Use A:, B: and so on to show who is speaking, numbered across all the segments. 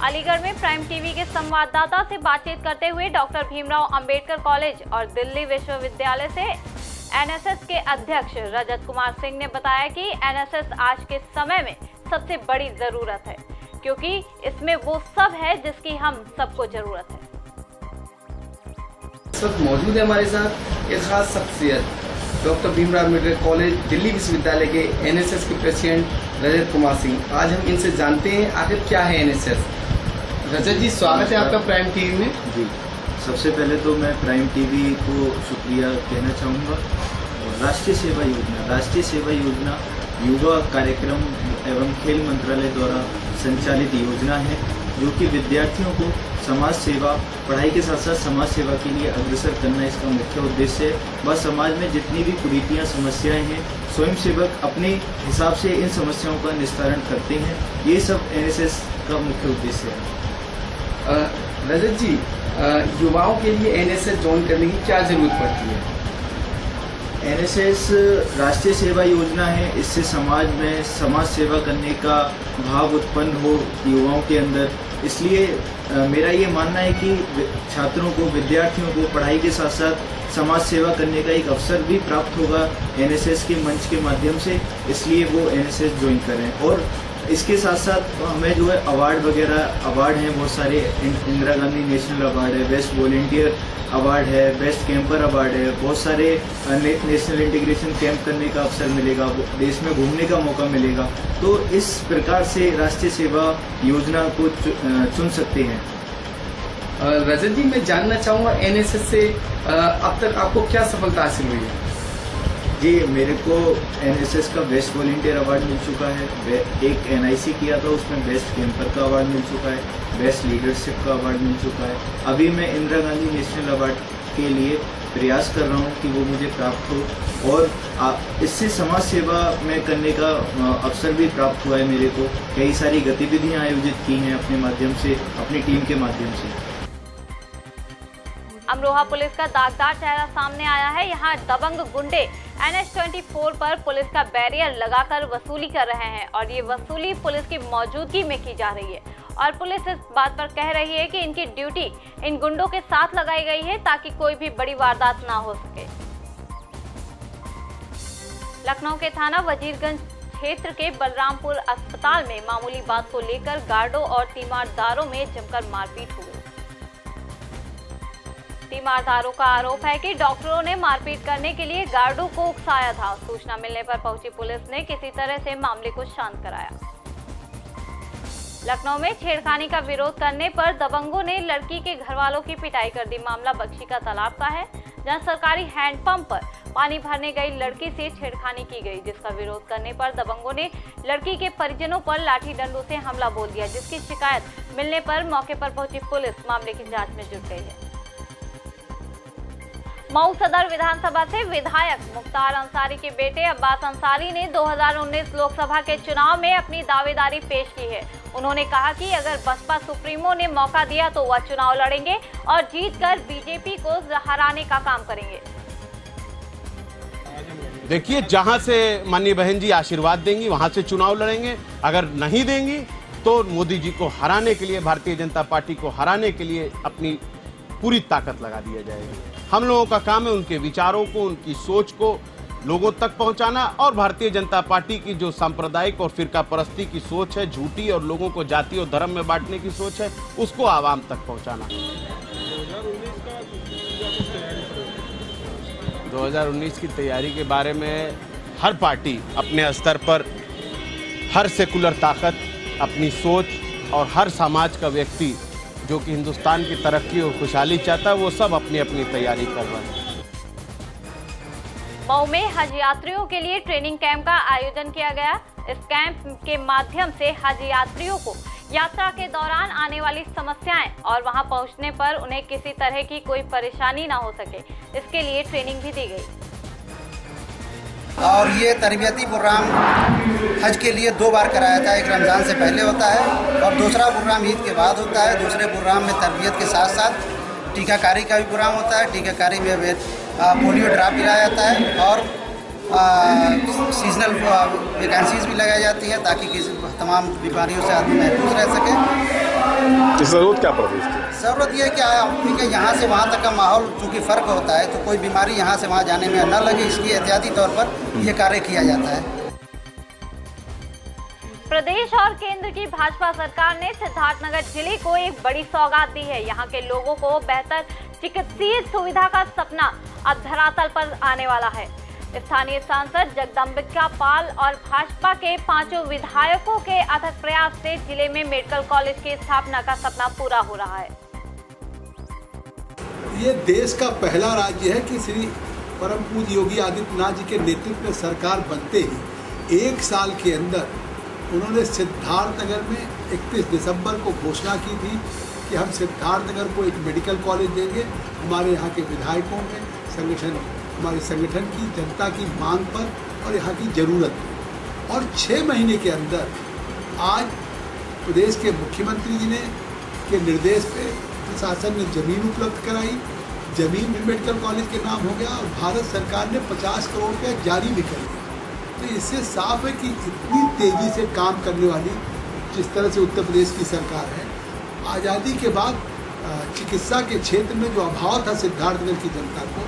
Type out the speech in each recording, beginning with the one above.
A: अलीगढ़ में prime TV के संवाददाता से बातचीत करते हुए डॉक्टर भीमराव अंबेडकर कॉलेज और दिल्ली विश्वविद्यालय से एनएसएस के अध्यक्ष रजत कुमार सिंह ने बताया कि एनएसएस आज के समय में सबसे बड़ी जरूरत है, क्योंकि इसमें वो सब है जिसकी हम सबको जरूरत है।
B: सब मौजूद है हमारे साथ एक खास शख्सियत डॉक्टर भीमराव अम्बेडकर कॉलेज दिल्ली विश्वविद्यालय के एनएसएस के प्रेसिडेंट रजत कुमार सिंह। आज हम इनसे जानते हैं आखिर क्या है एनएसएस। रजत जी, स्वागत है आपका प्राइम टीवी में।
C: जी, सबसे पहले तो मैं प्राइम टीवी को शुक्रिया कहना चाहूँगा। राष्ट्रीय सेवा योजना युवा कार्यक्रम एवं खेल मंत्रालय द्वारा संचालित योजना है, जो कि विद्यार्थियों को समाज सेवा, पढ़ाई के साथ साथ समाज सेवा के लिए अग्रसर करना इसका मुख्य उद्देश्य है। वह समाज में जितनी भी कुरीतियाँ, समस्याएं हैं, स्वयंसेवक अपने हिसाब से इन समस्याओं का निस्तारण करते हैं। ये सब एनएसएस का मुख्य उद्देश्य है।
B: रजत जी, युवाओं के लिए एनएसएस ज्वाइन करने की क्या जरूरत पड़ती है?
C: एनएसएस राष्ट्रीय सेवा योजना है। इससे समाज में समाज सेवा करने का भाव उत्पन्न हो युवाओं के अंदर। इसलिए मेरा ये मानना है कि छात्रों को, विद्यार्थियों को पढ़ाई के साथ साथ समाज सेवा करने का एक अवसर भी प्राप्त होगा एनएसएस के मंच के माध्यम से। इसलिए वो एनएसएस ज्वाइन करें। और इसके साथ साथ हमें जो है अवार्ड हैं बहुत सारे। इंदिरा गांधी नेशनल अवार्ड है, बेस्ट वॉलंटियर अवार्ड है, बेस्ट कैंपर अवार्ड है। बहुत सारे नेशनल इंटीग्रेशन कैंप करने का अवसर मिलेगा, देश में घूमने का मौका मिलेगा। तो इस प्रकार से राष्ट्रीय सेवा योजना को चुन सकते हैं।
B: रजत जी, मैं जानना चाहूँगा एनएसएस से अब तक आपको क्या सफलता हासिल हुई है?
C: जी, मेरे को एनएसएस का बेस्ट वॉलंटियर अवार्ड मिल चुका है। एक एनआईसी किया था, उसमें बेस्ट कैंपर का अवार्ड मिल चुका है, बेस्ट लीडरशिप का अवार्ड मिल चुका है। अभी मैं इंदिरा गांधी नेशनल अवार्ड के लिए प्रयास कर रहा हूँ कि वो मुझे प्राप्त हो। और इससे समाज सेवा में करने का अवसर भी प्राप्त हुआ है मेरे को। कई सारी गतिविधियाँ आयोजित की हैं अपने माध्यम से, अपनी टीम के माध्यम से।
A: अमरोहा पुलिस का दागदार चेहरा सामने आया है। यहाँ दबंग गुंडे NH-24 पर पुलिस का बैरियर लगाकर वसूली कर रहे हैं और ये वसूली पुलिस की मौजूदगी में की जा रही है। और पुलिस इस बात पर कह रही है कि इनकी ड्यूटी इन गुंडों के साथ लगाई गई है ताकि कोई भी बड़ी वारदात ना हो सके। लखनऊ के थाना वजीरगंज क्षेत्र के बलरामपुर अस्पताल में मामूली बात को लेकर गार्डों और तीमारदारों में जमकर मारपीट हुई। तीमारदारों का आरोप है कि डॉक्टरों ने मारपीट करने के लिए गार्डों को उकसाया था। सूचना मिलने पर पहुंची पुलिस ने किसी तरह से मामले को शांत कराया। लखनऊ में छेड़खानी का विरोध करने पर दबंगों ने लड़की के घरवालों की पिटाई कर दी। मामला बख्शी का तालाब का है, जहां सरकारी हैंडपंप पर पानी भरने गई लड़की से छेड़खानी की गई, जिसका विरोध करने पर दबंगों ने लड़की के परिजनों पर लाठी डंडों से हमला बोल दिया, जिसकी शिकायत मिलने पर मौके पर पहुंची पुलिस मामले की जांच में जुट गई है। मऊ सदर विधानसभा से विधायक मुख्तार अंसारी के बेटे अब्बास अंसारी ने 2019 लोकसभा के चुनाव में अपनी दावेदारी पेश की है। उन्होंने कहा कि अगर बसपा सुप्रीमो ने मौका दिया तो वह चुनाव लड़ेंगे और जीतकर बीजेपी को हराने का काम करेंगे।
D: देखिए, जहां से माननीय बहन जी आशीर्वाद देंगी वहां से चुनाव लड़ेंगे। अगर नहीं देंगी तो मोदी जी को हराने के लिए, भारतीय जनता पार्टी को हराने के लिए अपनी पूरी ताकत लगा दिया जाएगा। हम लोगों का काम है उनके विचारों को, उनकी सोच को लोगों तक पहुंचाना और भारतीय जनता पार्टी की जो सांप्रदायिक और फिरका परस्ती की सोच है, झूठी और लोगों को जाति और धर्म में बांटने की सोच है, उसको आवाम तक पहुंचाना। 2019 की तैयारी के बारे में हर पार्टी अपने स्तर पर, हर सेकुलर ताकत अपनी सोच और हर समाज का व्यक्ति जो कि हिंदुस्तान की तरक्की और खुशहाली चाहता है, वो सब अपनी अपनी तैयारी कर रहे हैं।
A: मऊ में हज यात्रियों के लिए ट्रेनिंग कैंप का आयोजन किया गया। इस कैंप के माध्यम से हज यात्रियों को यात्रा के दौरान आने वाली समस्याएं और वहां पहुंचने पर उन्हें किसी तरह की कोई परेशानी ना हो सके, इसके लिए ट्रेनिंग भी दी गई।
E: और ये तरबियती प्रोग्राम हज के लिए 2 बार कराया था। एक रमज़ान से पहले होता है और दूसरा प्रोग्राम ईद के बाद होता है। दूसरे प्रोग्राम में तरबियत के साथ साथ टीकाकारी का भी प्रोग्राम होता है। टीकाकारी में पोलियो ड्रॉप पिलाया जाता है और सीजनल वैकेंसीज भी लगाई जाती है ताकि किसी तमाम बीमारियों से आदमी महफूज रह सके।
F: इस ज़रूरत क्या पड़ रही है?
E: ज़रूरत ये क्या है कि यहाँ से वहाँ तक का माहौल चूँकि फ़र्क होता है, तो कोई बीमारी यहाँ से वहाँ जाने में न लगे, इसलिए एहतियाती तौर पर ये कार्य किया जाता है।
A: प्रदेश और केंद्र की भाजपा सरकार ने सिद्धार्थनगर जिले को एक बड़ी सौगात दी है। यहाँ के लोगों को बेहतर चिकित्सीय सुविधा का सपना अब धरातल पर आने वाला है। स्थानीय सांसद जगदम्बिका पाल और भाजपा के 5 विधायकों के अथक प्रयास से जिले में मेडिकल कॉलेज की स्थापना का सपना पूरा हो रहा है।
G: ये देश का पहला राज्य है कि श्री परम पूज्य योगी आदित्यनाथ जी के नेतृत्व में सरकार बनते ही 1 साल के अंदर उन्होंने सिद्धार्थनगर में 31 दिसंबर को घोषणा की थी कि हम सिद्धार्थनगर को एक मेडिकल कॉलेज देंगे। हमारे यहाँ के विधायकों में संगठन, हमारे संगठन की जनता की मांग पर और यहाँ की ज़रूरत पर, और 6 महीने के अंदर आज प्रदेश के मुख्यमंत्री जी ने के निर्देश पे प्रशासन ने ज़मीन उपलब्ध कराई, ज़मीन भी मेडिकल कॉलेज के नाम हो गया और भारत सरकार ने 50 करोड़ रुपये जारी भी कर दिया। तो इससे साफ है कि इतनी तेज़ी से काम करने वाली जिस तरह से उत्तर प्रदेश की सरकार है, आज़ादी के बाद चिकित्सा के क्षेत्र में जो अभाव था सिद्धार्थनगर की जनता को,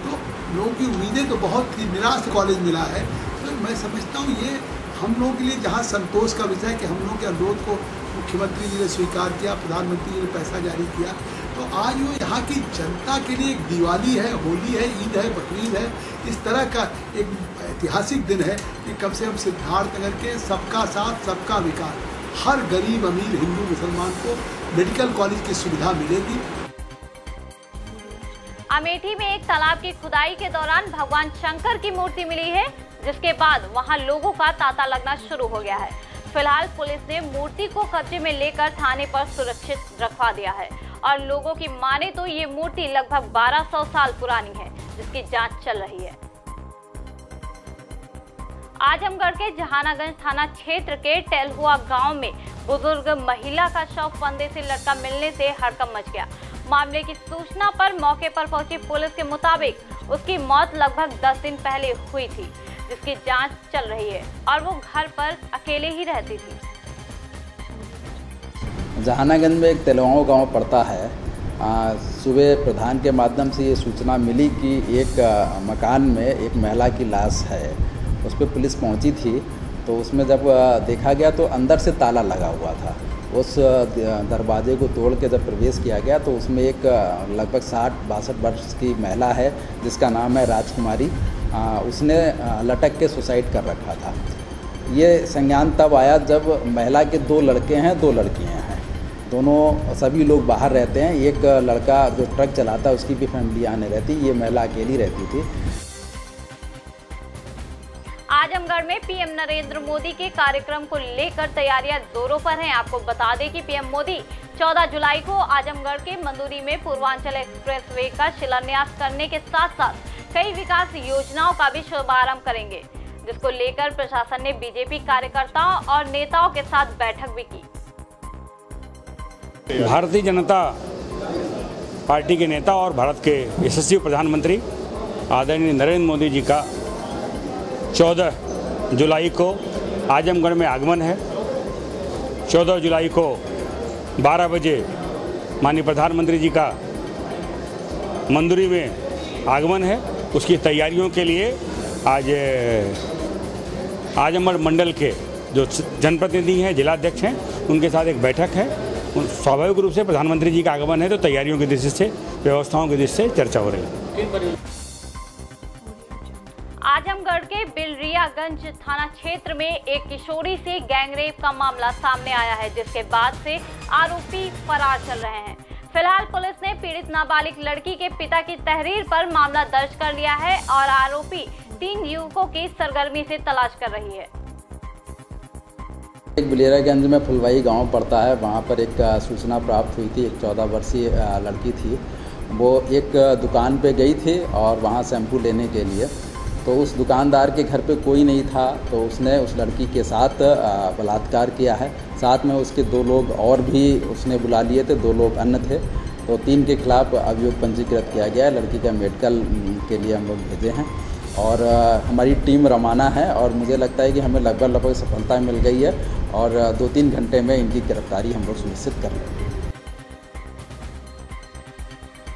G: तो लोगों की उम्मीदें तो बहुत थी, निराश कॉलेज मिला है। तो मैं समझता हूँ ये हम लोगों के लिए जहाँ संतोष का विषय है कि हम लोगों के अनुरोध को मुख्यमंत्री जी ने स्वीकार किया, प्रधानमंत्री जी ने पैसा जारी किया, तो आज वो यहाँ की जनता के लिए एक दिवाली है, होली है, ईद है, बकरीद है, इस तरह का एक ऐतिहासिक दिन है कि कम से कम सिद्धार्थनगर के सबका साथ सबका विकास, हर गरीब अमीर हिंदू मुसलमान को मेडिकल कॉलेज की सुविधा मिलेगी।
A: अमेठी में एक तालाब की खुदाई के दौरान भगवान शंकर की मूर्ति मिली है, जिसके बाद वहां लोगों का तांता लगना शुरू हो गया है। फिलहाल पुलिस ने मूर्ति को कब्जे में लेकर थाने पर सुरक्षित रखवा दिया है और लोगों की माने तो ये मूर्ति लगभग 1200 साल पुरानी है, जिसकी जांच चल रही है। आजमगढ़ के जहानागंज थाना क्षेत्र के टेलहुआ गांव में बुजुर्ग महिला का शव फंदे से लटका मिलने से हड़कंप मच गया। मामले की सूचना पर मौके पर पहुंची पुलिस के मुताबिक उसकी मौत लगभग 10 दिन पहले हुई थी, जिसकी जांच चल रही है और वो घर पर अकेले ही रहती थी।
H: जहानागंज में एक तेलुआओं गांव पड़ता है। सुबह प्रधान के माध्यम से ये सूचना मिली कि एक मकान में एक महिला की लाश है। उस पर पुलिस पहुंची थी, तो उसमें जब देखा गया तो अंदर से ताला लगा हुआ था। उस दरवाजे को तोड़ के जब प्रवेश किया गया तो उसमें एक लगभग 60-62 वर्ष की महिला है जिसका नाम है राजकुमारी। उसने लटक के सुसाइड कर रखा था। ये संज्ञान तब आया जब महिला के 2 लड़के हैं, 2 लड़कियां हैं। दोनों सभी लोग बाहर रहते हैं। एक लड़का जो ट्रक चलाता है उसकी भी फैमिली आने रहती, ये महिला अकेली रहती थी।
A: आजमगढ़ में पीएम नरेंद्र मोदी के कार्यक्रम को लेकर तैयारियां जोरों पर हैं। आपको बता दें कि पीएम मोदी 14 जुलाई को आजमगढ़ के मंदुरी में पूर्वांचल एक्सप्रेसवे का शिलान्यास करने के साथ साथ कई विकास योजनाओं का भी शुभारंभ करेंगे, जिसको लेकर प्रशासन ने बीजेपी कार्यकर्ताओं और नेताओं के साथ बैठक भी की।
I: भारतीय जनता पार्टी के नेता और भारत के यशस्वी प्रधानमंत्री आदरणीय नरेंद्र मोदी जी का 14 जुलाई को आजमगढ़ में आगमन है। 14 जुलाई को 12 बजे माननीय प्रधानमंत्री जी का मंदुरी में आगमन है। उसकी तैयारियों के लिए आज आजमगढ़ मंडल के जो जनप्रतिनिधि हैं, जिलाध्यक्ष हैं, उनके साथ एक बैठक है। स्वाभाविक रूप से प्रधानमंत्री जी का आगमन है तो तैयारियों की दृष्टि से, व्यवस्थाओं की दृष्टि से चर्चा हो रही है।
A: आजमगढ़ के बिलरियागंज थाना क्षेत्र में एक किशोरी से गैंगरेप का मामला सामने आया है, जिसके बाद से आरोपी फरार चल रहे हैं। फिलहाल पुलिस ने पीड़ित नाबालिग लड़की के पिता की तहरीर पर मामला दर्ज कर लिया है और आरोपी 3 युवकों की सरगर्मी से तलाश कर रही है।
H: एक बिलरियागंज में फुलवाई गांव पड़ता है, वहां पर एक सूचना प्राप्त हुई थी। एक 14 वर्षीय लड़की थी, वो एक दुकान पे गई थी और वहां शैम्पू लेने के लिए, तो उस दुकानदार के घर पे कोई नहीं था, तो उसने उस लड़की के साथ बलात्कार किया है। साथ में उसके 2 लोग और भी उसने बुला लिए थे, 2 लोग अन्य थे। तो 3 के खिलाफ अभियोग पंजीकृत किया गया है। लड़की का मेडिकल के लिए हम लोग भेजे हैं और हमारी टीम रवाना है और मुझे लगता है कि हमें लगभग सफलता मिल गई है और 2-3 घंटे में इनकी गिरफ्तारी हम लोग सुनिश्चित कर लेंगे।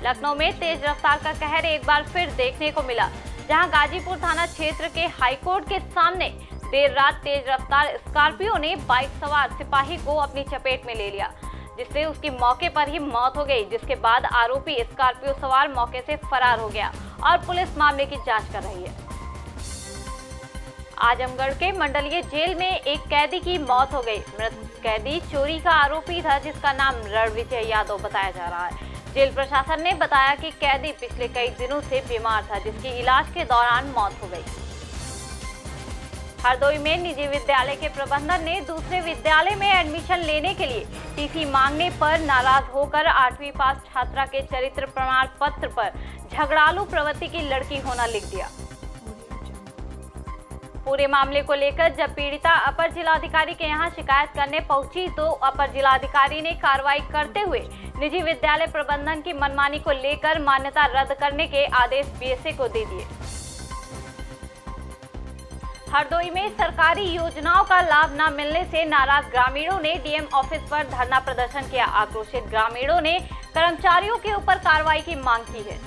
A: लखनऊ में तेज रफ्तार का कहर एक बार फिर देखने को मिला, जहां गाजीपुर थाना क्षेत्र के हाईकोर्ट के सामने देर रात तेज रफ्तार स्कॉर्पियो ने बाइक सवार सिपाही को अपनी चपेट में ले लिया, जिससे उसकी मौके पर ही मौत हो गई। जिसके बाद आरोपी स्कॉर्पियो सवार मौके से फरार हो गया और पुलिस मामले की जांच कर रही है। आजमगढ़ के मंडलीय जेल में एक कैदी की मौत हो गई। मृत कैदी चोरी का आरोपी था, जिसका नाम रणविजय यादव बताया जा रहा है। जेल प्रशासन ने बताया कि कैदी पिछले कई दिनों से बीमार था, जिसकी इलाज के दौरान मौत हो गई। हरदोई में निजी विद्यालय के प्रबंधन ने दूसरे विद्यालय में एडमिशन लेने के लिए टीसी मांगने पर नाराज होकर 8वीं पास छात्रा के चरित्र प्रमाण पत्र पर झगड़ालू प्रवृत्ति की लड़की होना लिख दिया। पूरे मामले को लेकर जब पीड़िता अपर जिलाधिकारी के यहां शिकायत करने पहुंची तो अपर जिलाधिकारी ने कार्रवाई करते हुए निजी विद्यालय प्रबंधन की मनमानी को लेकर मान्यता रद्द करने के आदेश बीएसए को दे दिए। हरदोई में सरकारी योजनाओं का लाभ न मिलने से नाराज ग्रामीणों ने डीएम ऑफिस पर धरना प्रदर्शन किया। आक्रोशित ग्रामीणों ने कर्मचारियों के ऊपर कार्रवाई की मांग की है।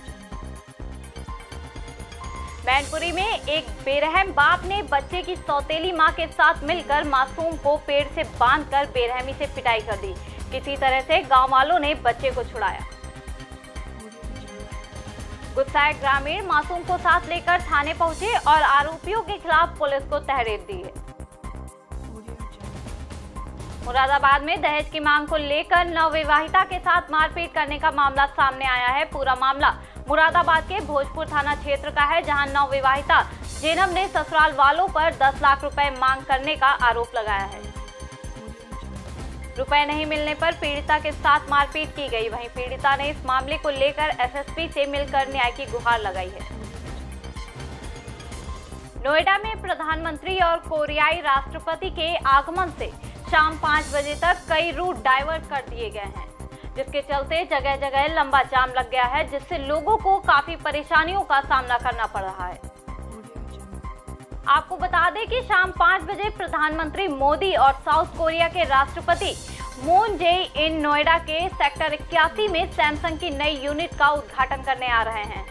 A: मैनपुरी में एक बेरहम बाप ने बच्चे की सौतेली मां के साथ मिलकर मासूम को पेड़ से बांधकर बेरहमी से पिटाई कर दी। किसी तरह से गांव वालों ने बच्चे को छुड़ाया। गुस्साए ग्रामीण मासूम को साथ लेकर थाने पहुंचे और आरोपियों के खिलाफ पुलिस को तहरीर दी है। मुरादाबाद में दहेज की मांग को लेकर नवविवाहिता के साथ मारपीट करने का मामला सामने आया है। पूरा मामला मुरादाबाद के भोजपुर थाना क्षेत्र का है, जहां नवविवाहिता जेनब ने ससुराल वालों पर 10 लाख रुपए मांग करने का आरोप लगाया है। रुपए नहीं मिलने पर पीड़िता के साथ मारपीट की गई। वहीं पीड़िता ने इस मामले को लेकर एसएसपी से मिलकर न्याय की गुहार लगाई है। नोएडा में प्रधानमंत्री और कोरियाई राष्ट्रपति के आगमन से शाम 5 बजे तक कई रूट डाइवर्ट कर दिए गए हैं, जिसके चलते जगह जगह लंबा जाम लग गया है, जिससे लोगों को काफी परेशानियों का सामना करना पड़ रहा है। आपको बता दें कि शाम 5 बजे प्रधानमंत्री मोदी और साउथ कोरिया के राष्ट्रपति मून जे-इन नोएडा के सेक्टर 81 में सैमसंग की नई यूनिट का उद्घाटन करने आ रहे हैं।